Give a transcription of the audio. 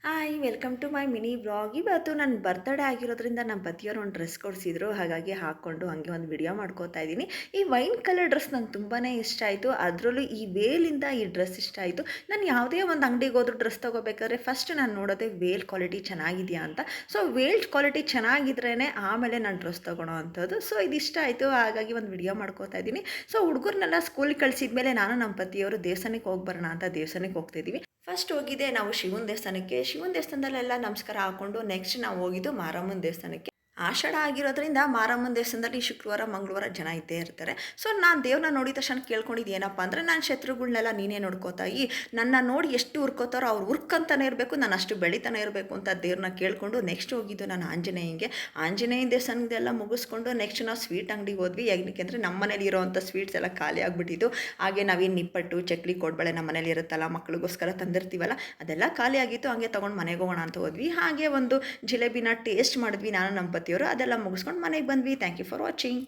Hi welcome to my mini vlog. ಇವತ್ತು ನನ್ನ birthday ಆಗಿರೋದ್ರಿಂದ ನಮ್ಮ ಪತಿಯವರು ಒಂದು ಡ್ರೆಸ್ ಕೊಡಿಸಿದ್ರು, ಹಾಗಾಗಿ ಹಾಕ್ಕೊಂಡು ಹಾಗೆ ಒಂದು ವಿಡಿಯೋ ಮಾಡ್ಕೋತಾ ಇದ್ದೀನಿ. ಈ ವೈನ್ ಕಲರ್ ಡ್ರೆಸ್ ನಂಗೆ ತುಂಬಾ ಇಷ್ಟ ಆಯಿತು. ಅದರಲ್ಲೂ ಈ ವೇಲಿಂದ ಈ ಡ್ರೆಸ್ ಇಷ್ಟ ಆಯಿತು. ನಾನು ಯಾವುದೇ ಒಂದು ಅಂಗಡಿಗೆ ಹೋದ್ರು ಡ್ರೆಸ್ ತೊಗೋಬೇಕಾದ್ರೆ ಫಸ್ಟ್ ನಾನು ನೋಡೋದೇ ವೇಲ್ ಕ್ವಾಲಿಟಿ ಚೆನ್ನಾಗಿದೆಯಾ ಅಂತ. ಸೊ ವೇಲ್ ಕ್ವಾಲಿಟಿ ಚೆನ್ನಾಗಿದ್ರೇ ಆಮೇಲೆ ನಾನು ಡ್ರೆಸ್ ತೊಗೊಳೋ ಅಂಥದ್ದು. ಸೊ ಇದು ಇಷ್ಟ ಆಯಿತು, ಹಾಗಾಗಿ ಒಂದು ವಿಡಿಯೋ ಮಾಡ್ಕೋತಾ ಇದ್ದೀನಿ. ಸೊ ಹುಡುಗರನ್ನೆಲ್ಲ ಸ್ಕೂಲಿಗೆ ಕಳಿಸಿದ ಮೇಲೆ ನಾನು ನಮ್ಮ ಪತಿಯವರು ದೇವಸ್ಥಾನಕ್ಕೆ ಹೋಗಿ ಬರೋಣ ಅಂತ ದೇವಸ್ಥಾನಕ್ಕೆ ಹೋಗ್ತಿದ್ದೀವಿ. ಫಸ್ಟ್ ಹೋಗಿದ್ದೆ ನಾವು ಶಿವನ ದೇವಸ್ಥಾನಕ್ಕೆ. ಶಿವನ ದೇವಸ್ಥಾನದಲ್ಲೆಲ್ಲ ನಮಸ್ಕಾರ ಹಾಕ್ಕೊಂಡು ನೆಕ್ಸ್ಟ್ ನಾವು ಹೋಗಿದ್ದು ಮಾರಮ್ಮನ ದೇವಸ್ಥಾನಕ್ಕೆ. ಆಷಾಢ ಆಗಿರೋದ್ರಿಂದ ಮಾರಮ್ಮನ ದೇವಸ್ಥಾನದಲ್ಲಿ ಶುಕ್ರವಾರ ಮಂಗಳವಾರ ಜನ ಇದ್ದೇ ಇರ್ತಾರೆ. ಸೊ ನಾನು ದೇವ್ರನ್ನ ನೋಡಿದ ತಕ್ಷಣ ಕೇಳ್ಕೊಂಡಿದ್ದು ಏನಪ್ಪ ಅಂದರೆ, ನಾನು ಶತ್ರುಗಳನ್ನೆಲ್ಲ ನೀನೇ ನೋಡ್ಕೋತಾಯಿ, ನನ್ನ ನೋಡಿ ಎಷ್ಟು ಹುರ್ಕೋತಾರೋ ಅವ್ರು ಹುರ್ಕಂತಾನೆ ಇರಬೇಕು, ನಾನು ಅಷ್ಟು ಬೆಳಿತಾನೆ ಇರಬೇಕು ಅಂತ ದೇವ್ರನ್ನ ಕೇಳ್ಕೊಂಡು ನೆಕ್ಸ್ಟ್ ಹೋಗಿದ್ದು ನಾನು ಆಂಜನೇಯಂಗೆ. ಆಂಜನೇಯ ದೇವಸ್ಥಾನದೆಲ್ಲ ಮುಗಿಸ್ಕೊಂಡು ನೆಕ್ಸ್ಟ್ ನಾವು ಸ್ವೀಟ್ ಅಂಗಡಿಗೆ ಹೋದ್ವಿ. ಏನಕ್ಕೆ ಅಂದರೆ ನಮ್ಮ ಮನೇಲಿ ಇರೋವಂಥ ಸ್ವೀಟ್ಸ್ ಎಲ್ಲ ಖಾಲಿ ಆಗಿಬಿಟ್ಟಿದ್ದು. ಹಾಗೆ ನಾವೇನು ನಿಪ್ಪಟ್ಟು ಚಕ್ಲಿ ಕೋಡ್ಬಳೆ ನಮ್ಮ ಮನೇಲಿ ಇರುತ್ತಲ್ಲ, ಮಕ್ಳಿಗೋಸ್ಕರ ತಂದಿರ್ತೀವಲ್ಲ, ಅದೆಲ್ಲ ಖಾಲಿ ಆಗಿತ್ತು. ಹಂಗೆ ತೊಗೊಂಡು ಮನೆಗೆ ಹೋಗೋಣ ಅಂತ ಹೋದ್ವಿ. ಹಾಗೆ ಒಂದು ಜಿಲೇಬಿನ ಟೇಸ್ಟ್ ಮಾಡಿದ್ವಿ ನಾನು ನಮ್ಮ ಪತಿಯವರು. ಅದೆಲ್ಲ ಮುಗಿಸ್ಕೊಂಡು ಮನೆಗೆ ಬಂದ್ವಿ. Thank you for watching.